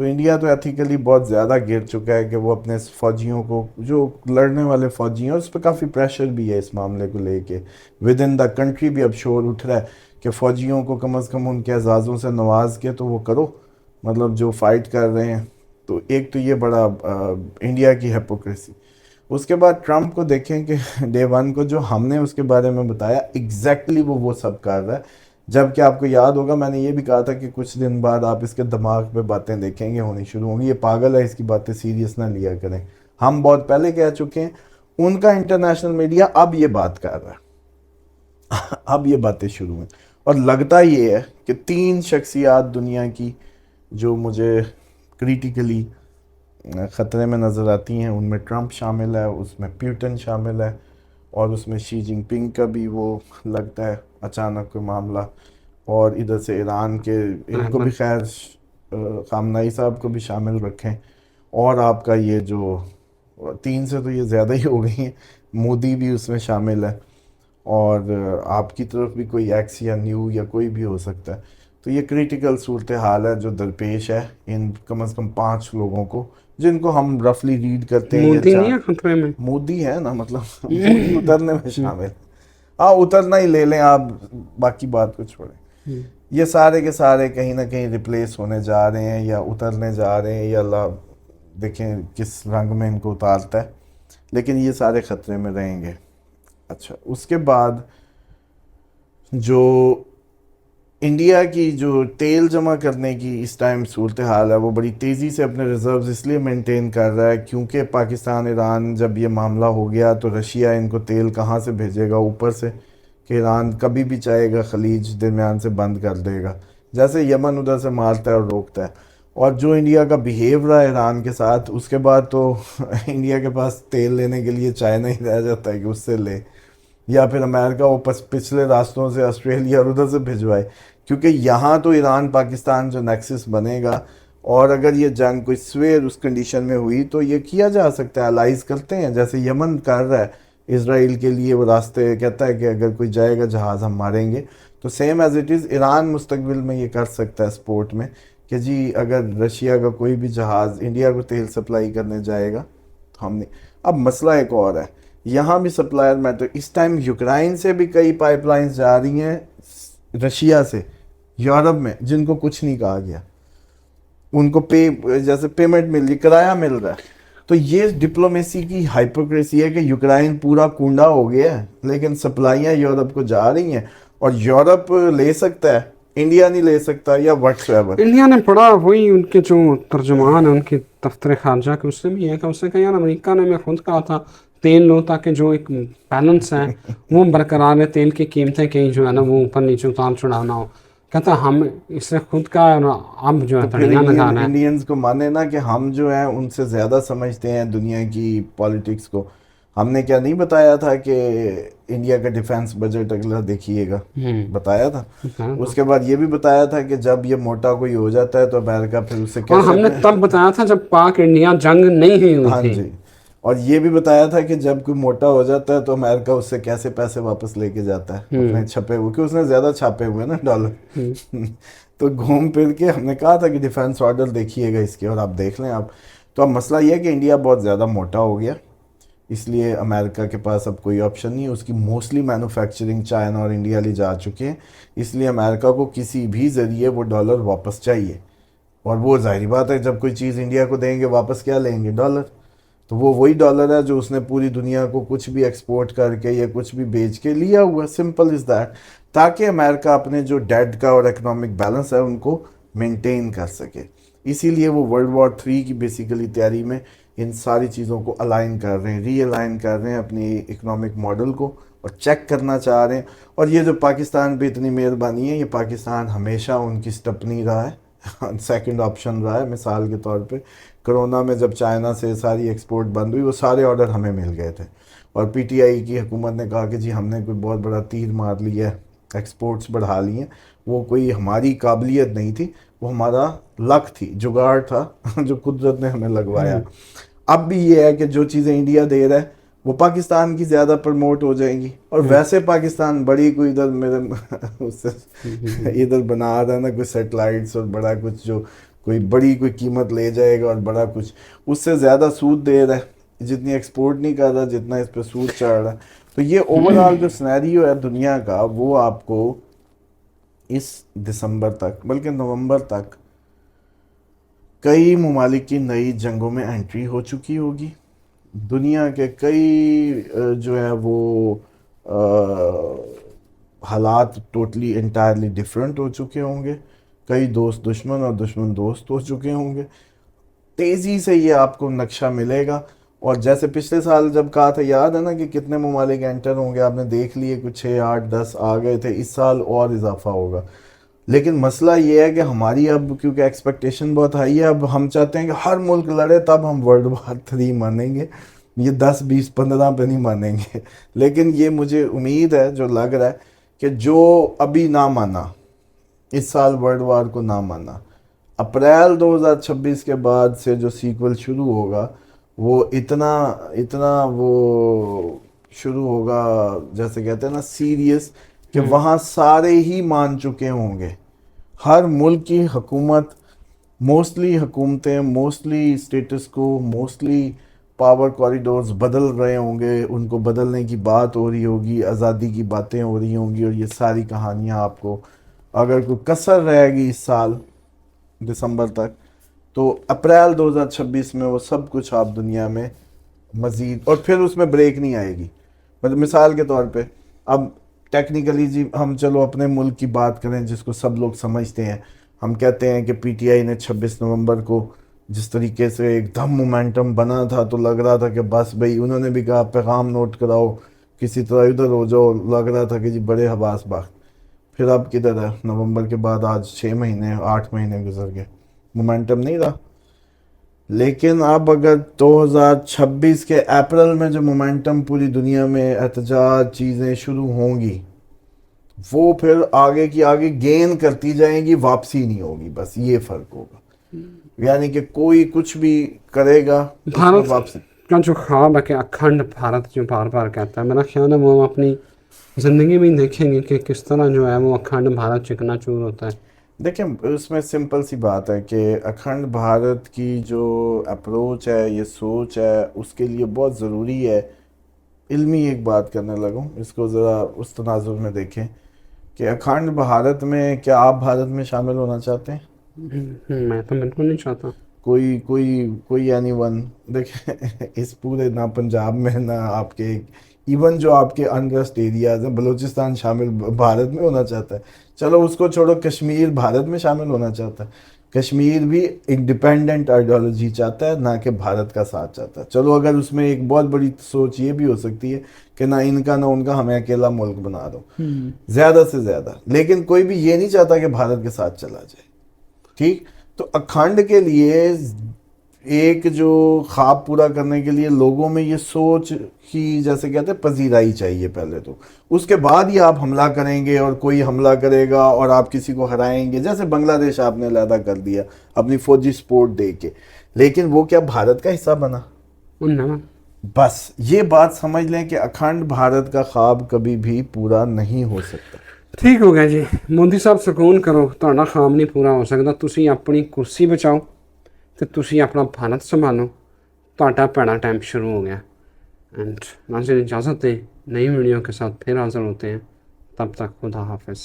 تو انڈیا تو ایتھیکلی بہت زیادہ گر چکا ہے کہ وہ اپنے فوجیوں کو، جو لڑنے والے فوجی ہیں اس پہ کافی پریشر بھی ہے اس معاملے کو لے کے، ود ان دا کنٹری بھی اب شور اٹھ رہا ہے کہ فوجیوں کو کم از کم ان کے اعزازوں سے نواز کے تو وہ کرو، مطلب جو فائٹ کر رہے ہیں. تو ایک تو یہ بڑا انڈیا کی ہیپوکریسی. اس کے بعد ٹرمپ کو دیکھیں کہ ڈے ون کو جو ہم نے اس کے بارے میں بتایا ایگزیکٹلی وہ سب کر رہا ہے. جب کہ آپ کو یاد ہوگا میں نے یہ بھی کہا تھا کہ کچھ دن بعد آپ اس کے دماغ پہ باتیں دیکھیں گے ہونی شروع ہوں گی، یہ پاگل ہے، اس کی باتیں سیریس نہ لیا کریں. ہم بہت پہلے کہہ چکے ہیں، ان کا انٹرنیشنل میڈیا اب یہ بات کر رہا ہے، اب یہ باتیں شروع ہیں. اور لگتا یہ ہے کہ 3 شخصیات دنیا کی جو مجھے کریٹیکلی خطرے میں نظر آتی ہیں، ان میں ٹرمپ شامل ہے، اس میں پیوٹن شامل ہے، اور اس میں شی جن پنگ کا بھی وہ لگتا ہے اچانک کوئی معاملہ، اور ادھر سے ایران کے ان کو بھی خیر خامنائی صاحب کو بھی شامل رکھیں. اور آپ کا یہ جو 3 سے تو یہ زیادہ ہی ہو گئی ہیں، مودی بھی اس میں شامل ہے، اور آپ کی طرف بھی کوئی ایکس یا نیو یا کوئی بھی ہو سکتا ہے. تو یہ کریٹیکل صورتحال ہے جو درپیش ہے ان کم از کم 5 لوگوں کو، جن کو ہم رفلی ریڈ کرتے ہیں. مودی نہیں ہے خطرے میں؟ مودی ہے نا، مطلب مودی اترنے میں شامل. ہاں اترنا ہی لے لیں آپ، باقی بات کو چھوڑیں. یہ سارے کے سارے کہیں نہ کہیں ریپلیس ہونے جا رہے ہیں یا اترنے جا رہے ہیں، یا اللہ دیکھیں کس رنگ میں ان کو اتارتا ہے، لیکن یہ سارے خطرے میں رہیں گے. اچھا، اس کے بعد جو انڈیا کی جو تیل جمع کرنے کی اس ٹائم صورتحال ہے، وہ بڑی تیزی سے اپنے ریزروز اس لیے مینٹین کر رہا ہے کیونکہ پاکستان ایران جب یہ معاملہ ہو گیا تو رشیا ان کو تیل کہاں سے بھیجے گا اوپر سے، کہ ایران کبھی بھی چاہے گا خلیج درمیان سے بند کر دے گا، جیسے یمن ادھر سے مارتا ہے اور روکتا ہے. اور جو انڈیا کا بیہیو رہا ہے ایران کے ساتھ، اس کے بعد تو انڈیا کے پاس تیل لینے کے لیے چائنا ہی رہ جاتا ہے کہ اس سے لے، یا پھر امریکہ وہ پچھلے راستوں سے آسٹریلیا اور ادھر سے بھجوائے. کیونکہ یہاں تو ایران پاکستان جو نیکسس بنے گا، اور اگر یہ جنگ کوئی سویر اس کنڈیشن میں ہوئی تو یہ کیا جا سکتا ہے، الائز کرتے ہیں جیسے یمن کر رہا ہے اسرائیل کے لیے، وہ راستے کہتا ہے کہ اگر کوئی جائے گا جہاز ہم ماریں گے. تو same as it is Iran مستقبل میں یہ کر سکتا ہے سپورٹ میں کہ جی اگر رشیا کا کوئی بھی جہاز انڈیا کو تیل سپلائی کرنے جائے گا تو ہم نہیں. اب مسئلہ ایک اور ہے، یہاں بھی سپلائر میٹر، اس ٹائم یوکرائن سے بھی کئی پائپ لائنز جا رہی ہیں رشیا سے یورپ میں، جن کو کچھ نہیں کہا گیا، ان کو جیسے پیمنٹ مل رہی، کرایہ مل رہا ہے. تو یہ ڈپلومیسی کی ہائپوکریسی ہے کہ یوکرائن پورا کنڈا ہو گیا ہے لیکن سپلائیاں یورپ کو جا رہی ہیں، اور یورپ لے سکتا ہے، انڈیا نہیں لے سکتا یا واٹس ایور. انڈیا نے پڑھا، وہی ان کے جو ترجمان ہیں ان کے دفتر خارجہ کے، اس نے بھی یہ کہا، اس نے کہا یار امریکہ نے، میں خود کہا تھا تیل لو تاکہ جو ایک بیلنس ہے وہ برقرار ہے، تیل کی قیمتیں کہیں جو ہے نا وہ اوپر نیچے اتار چڑھانا ہو. کہتا ہم اس سے خود کا اب جو ہے تڑیاں لگا رہے ہیں. انڈینز کو مانے نا کہ ہم جو ہیں ان سے زیادہ سمجھتے ہیں دنیا کی پالیٹکس کو. ہم نے کیا نہیں بتایا تھا کہ انڈیا کا ڈیفنس بجٹ اگلا دیکھیے گا، بتایا تھا. اس کے بعد یہ بھی بتایا تھا کہ جب یہ موٹا کوئی ہو جاتا ہے تو امریکہ پھر اسے اور ہم نے تب بتایا تھا جب پاک انڈیا جنگ نہیں ہوئی ہاں تھی. جی، اور یہ بھی بتایا تھا کہ جب کوئی موٹا ہو جاتا ہے تو امریکہ اس سے کیسے پیسے واپس لے کے جاتا ہے اپنے چھپے ہوئے، کہ اس نے زیادہ چھاپے ہوئے نا ڈالر. تو گھوم پھر کے ہم نے کہا تھا کہ ڈیفنس آرڈر دیکھیے گا اس کے، اور آپ دیکھ لیں آپ. تو اب مسئلہ یہ ہے کہ انڈیا بہت زیادہ موٹا ہو گیا، اس لیے امریکہ کے پاس اب کوئی آپشن نہیں. اس کی موسٹلی مینوفیکچرنگ چائنا اور انڈیا لے جا چکے ہیں، اس لیے امریکہ کو کسی بھی ذریعے وہ ڈالر واپس چاہیے. اور وہ ظاہری بات ہے جب کوئی چیز انڈیا کو دیں گے واپس کیا لیں گے؟ ڈالر. تو وہ وہی ڈالر ہے جو اس نے پوری دنیا کو کچھ بھی ایکسپورٹ کر کے یا کچھ بھی بیچ کے لیا ہوا، سمپل از دیٹ، تاکہ امریکہ اپنے جو ڈیٹ کا اور اکنامک بیلنس ہے ان کو مینٹین کر سکے. اسی لیے وہ ورلڈ وار 3 کی بیسیکلی تیاری میں ان ساری چیزوں کو الائن کر رہے ہیں، ری الائن کر رہے ہیں اپنی اکنامک ماڈل کو، اور چیک کرنا چاہ رہے ہیں. اور یہ جو پاکستان پہ اتنی مہربانی ہے، یہ پاکستان ہمیشہ ان کی سٹپنی رہا ہے، سیکنڈ آپشن رہا ہے. مثال کے طور پہ کرونا میں جب چائنا سے ساری ایکسپورٹ بند ہوئی، وہ سارے آرڈر ہمیں مل گئے تھے، اور پی ٹی آئی کی حکومت نے کہا کہ جی ہم نے کوئی بہت بڑا تیر مار لیا ہے، ایکسپورٹس بڑھا لی ہیں. وہ کوئی ہماری قابلیت نہیں تھی، وہ ہمارا لک تھی، جگاڑ تھا جو قدرت نے ہمیں لگوایا. اب بھی یہ ہے کہ جو چیزیں انڈیا دے رہا ہے وہ پاکستان کی زیادہ پروموٹ ہو جائیں گی. اور ویسے پاکستان بڑی کوئی ادھر میرے اس سے ادھر بنا رہا ہے نا کوئی سیٹلائٹس اور بڑا کچھ جو کوئی بڑی کوئی قیمت لے جائے گا اور بڑا کچھ اس سے زیادہ سود دے رہا ہے، جتنی ایکسپورٹ نہیں کر رہا جتنا اس پہ سود چڑھ رہا ہے. تو یہ اوور آل جو سنیریو ہے دنیا کا وہ آپ کو اس دسمبر تک بلکہ نومبر تک کئی ممالک کی نئی جنگوں میں انٹری ہو چکی ہوگی. دنیا کے کئی جو ہے وہ حالات ٹوٹلی انٹائرلی ڈفرینٹ ہو چکے ہوں گے. کئی دوست دشمن اور دشمن دوست ہو چکے ہوں گے. تیزی سے یہ آپ کو نقشہ ملے گا. اور جیسے پچھلے سال جب کہا تھا یاد ہے نا کہ کتنے ممالک انٹر ہوں گے، آپ نے دیکھ لیے کچھ 6 8 10 آ گئے تھے. اس سال اور اضافہ ہوگا. لیکن مسئلہ یہ ہے کہ ہماری اب کیونکہ ایکسپیکٹیشن بہت ہائی ہے، اب ہم چاہتے ہیں کہ ہر ملک لڑے تب ہم ورلڈ وار 3 مانیں گے. یہ 10 20 15 پہ نہیں مانیں گے. لیکن یہ مجھے امید ہے جو لگ رہا ہے کہ جو ابھی نہ مانا اس سال ورلڈ وار کو نہ مانا، اپریل 2026 کے بعد سے جو سیکول شروع ہوگا وہ اتنا وہ شروع ہوگا جیسے کہتے ہیں نا سیریس، کہ وہاں سارے ہی مان چکے ہوں گے. ہر ملک کی حکومت، موسٹلی حکومتیں، موسٹلی اسٹیٹس کو، موسٹلی پاور کوریڈورز بدل رہے ہوں گے. ان کو بدلنے کی بات ہو رہی ہوگی، آزادی کی باتیں ہو رہی ہوں گی. اور یہ ساری کہانیاں آپ کو اگر کوئی کسر رہے گی اس سال دسمبر تک تو اپریل 2026 میں وہ سب کچھ آپ دنیا میں مزید، اور پھر اس میں بریک نہیں آئے گی. مطلب مثال کے طور پہ اب ٹیکنیکلی جی ہم چلو اپنے ملک کی بات کریں جس کو سب لوگ سمجھتے ہیں. ہم کہتے ہیں کہ پی ٹی آئی نے 26 نومبر کو جس طریقے سے ایک دم مومنٹم بنا تھا تو لگ رہا تھا کہ بس بھئی انہوں نے بھی کہا پیغام نوٹ کراؤ، کسی طرح ادھر ہو جاؤ. لگ رہا تھا کہ جی بڑے حواس باخت. پھر اب کدھر ہے؟ نومبر کے بعد آج 6 مہینے 8 مہینے گزر گئے، مومنٹم نہیں رہا. لیکن اب اگر 2026 کے اپریل میں جو مومنٹم پوری دنیا میں احتجاج چیزیں شروع ہوں گی وہ پھر آگے کی آگے گین کرتی جائیں گی، واپسی نہیں ہوگی. بس یہ فرق ہوگا. یعنی کہ کوئی کچھ بھی کرے گا اس میں بھارت واپسی. کا جو خواب ہے کہ اکھنڈ بھارت جو بار بار کہتا ہے، میرا خیال ہے وہ ہم اپنی زندگی میں دیکھیں گے کہ کس طرح جو ہے وہ اکھنڈ بھارت چکنا چور ہوتا ہے. دیکھیں اس میں سمپل سی بات ہے کہ اکھنڈ بھارت کی جو اپروچ ہے، یہ سوچ ہے، اس کے لیے بہت ضروری ہے. علمی ایک بات کرنے لگوں، اس کو ذرا اس تناظر میں دیکھیں کہ اکھنڈ بھارت میں کیا آپ بھارت میں شامل ہونا چاہتے ہیں؟ میں تو بالکل نہیں چاہتا. کوئی اینی ون دیکھیں اس پورے نہ پنجاب میں نہ آپ کے ایون جو آپ کے انرسٹ ایریاز ہیں، بلوچستان شامل بھارت میں ہونا چاہتا ہے. چلو اس کو چھوڑو، کشمیر بھارت میں شامل ہونا چاہتا ہے. کشمیر بھی انڈیپینڈنٹ آئیڈیالوجی چاہتا ہے، نہ کہ بھارت کا ساتھ چاہتا ہے. چلو اگر اس میں ایک بہت بڑی سوچ یہ بھی ہو سکتی ہے کہ نہ ان کا نہ ان کا، ہمیں اکیلا ملک بنا دو زیادہ سے زیادہ. لیکن کوئی بھی یہ نہیں چاہتا کہ بھارت کے ساتھ چلا جائے. ٹھیک، تو اکھنڈ کے لیے ایک جو خواب پورا کرنے کے لیے لوگوں میں یہ سوچ کی جیسے کہتے ہیں پذیرائی چاہیے پہلے تو. اس کے بعد ہی آپ حملہ کریں گے اور کوئی حملہ کرے گا اور آپ کسی کو ہرائیں گے. جیسے بنگلہ دیش آپ نے علیحدہ کر دیا اپنی فوجی سپورٹ دے کے، لیکن وہ کیا بھارت کا حصہ بنا؟ بس یہ بات سمجھ لیں کہ اکھنڈ بھارت کا خواب کبھی بھی پورا نہیں ہو سکتا. ٹھیک ہو گیا جی. مودی صاحب سکون کرو، تہاڈا خواب نہیں پورا ہو سکتا. تسی اپنی کرسی بچاؤ تو تسی اپنا بھارت سنبھالو. تہاڈا پیڑا ٹائم شروع ہو گیا. اینڈ ناظرین اجازت دیں، نئی ویڈیو کے ساتھ پھر حاضر ہوتے ہیں. تب تک خدا حافظ.